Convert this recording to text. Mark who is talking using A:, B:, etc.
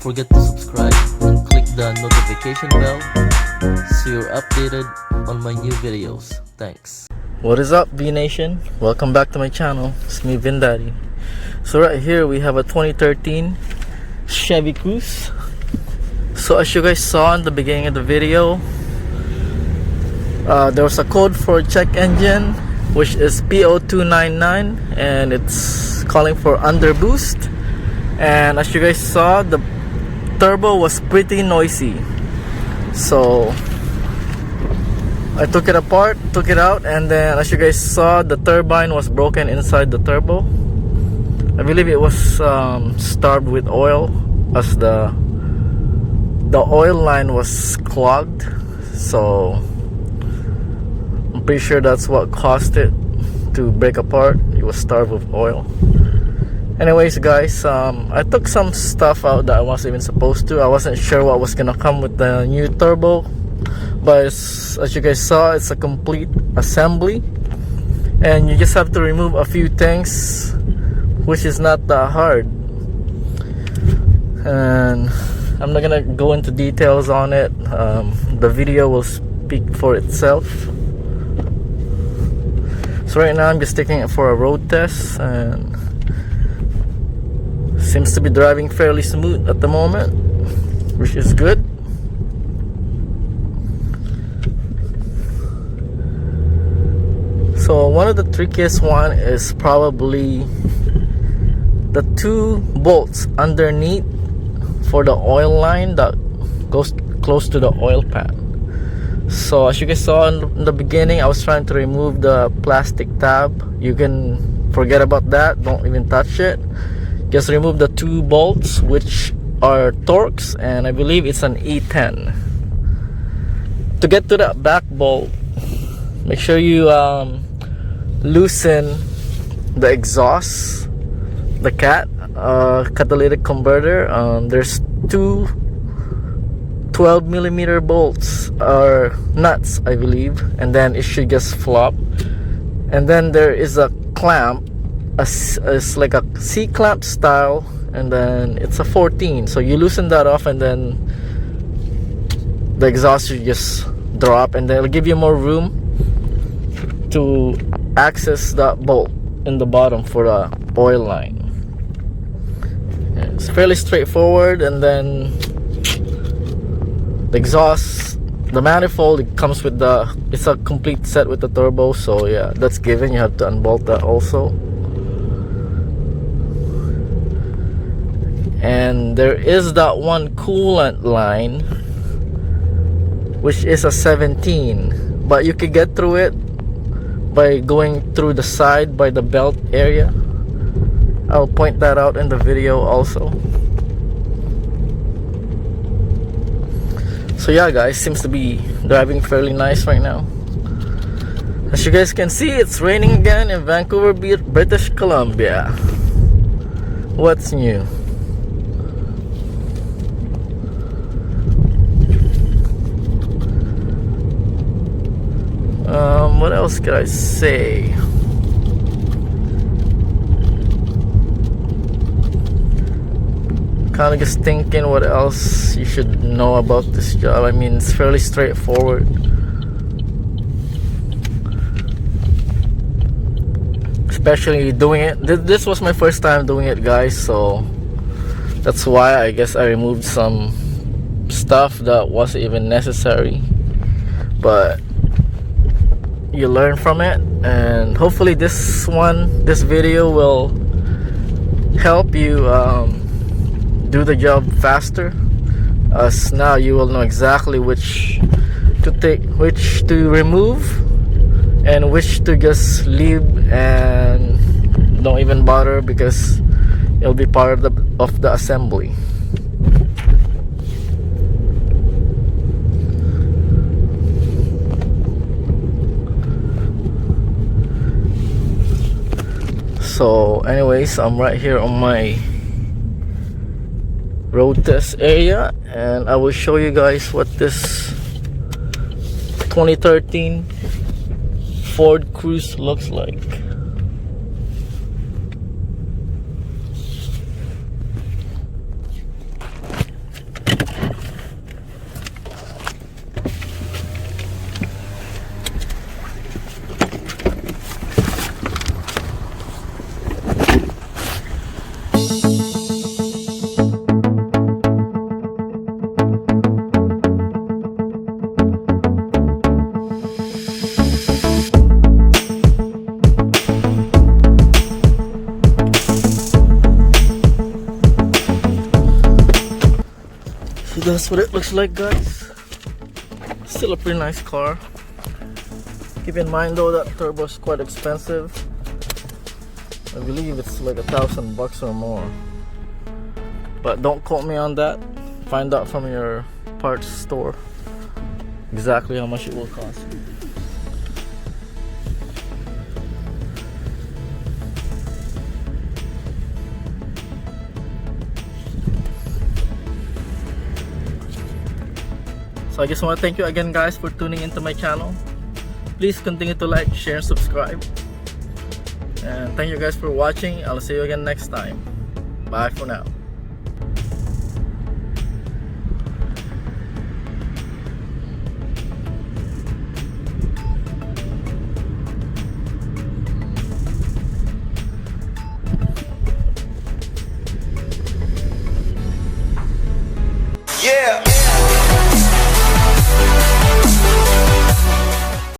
A: forget to subscribe and click the notification bell so you're updated on my new videos. Thanks. What is up, Vnation? Welcome back to my channel. It's me, Vin Dadi. So right here we have a 2013 Chevy Cruze. So as you guys saw in the beginning of the video, there was a code for check engine, which is P0299, and it's calling for under boost. And as you guys saw, the turbo was pretty noisy, so I took it apart, took it out, and then as you guys saw, the turbine was broken inside the turbo. I believe it was starved with oil, as the oil line was clogged. So I'm pretty sure that's what caused it to break apart. It was starved with oil. Anyways, guys, I took some stuff out that I wasn't even supposed to. I wasn't sure what was gonna come with the new turbo, but as you guys saw, it's a complete assembly, and you just have to remove a few things, which is not that hard. And I'm not gonna go into details on it. The video will speak for itself. So right now I'm just taking it for a road test, and seems to be driving fairly smooth at the moment, which is good. So one of the trickiest one is probably the two bolts underneath for the oil line that goes close to the oil pan. So as you guys saw in the beginning, I was trying to remove the plastic tab. You can forget about that, don't even touch it. Just remove the two bolts, which are Torx, and I believe it's an E10. To get to that back bolt, make sure you loosen the exhaust, the catalytic converter. There's two 12mm bolts or nuts, I believe, and then it should just flop. And then there is a clamp, it's like a C-clamp style, and then it's a 14. So you loosen that off, and then the exhaust should just drop, and then it'll give you more room to access that bolt in the bottom for the oil line. It's fairly straightforward. And then the exhaust, the manifold, it comes with it's a complete set with the turbo, so yeah, that's given. You have to unbolt that also. And there is that one coolant line, which is a 17, but you can get through it by going through the side by the belt area. I'll point that out in the video also. So yeah, guys, seems to be driving fairly nice right now. As you guys can see, it's raining again in Vancouver, British Columbia. What's new? What else could I say? Kind of just thinking what else you should know about this job. I mean, it's fairly straightforward. Especially doing it. This was my first time doing it, guys, so that's why I guess I removed some stuff that wasn't even necessary. But you learn from it, and hopefully this video will help you do the job faster, as now you will know exactly which to remove and which to just leave and don't even bother, because it'll be part of the assembly. So anyways, I'm right here on my road test area, and I will show you guys what this 2013 Ford Cruze looks like. So that's what it looks like, guys. Still a pretty nice car. Keep in mind though that turbo is quite expensive. I believe it's like $1,000 or more. But don't quote me on that. Find out from your parts store exactly how much it will cost. So I just want to thank you again, guys, for tuning into my channel. Please continue to like, share, and subscribe. And thank you guys for watching. I'll see you again next time. Bye for now.
B: Yeah.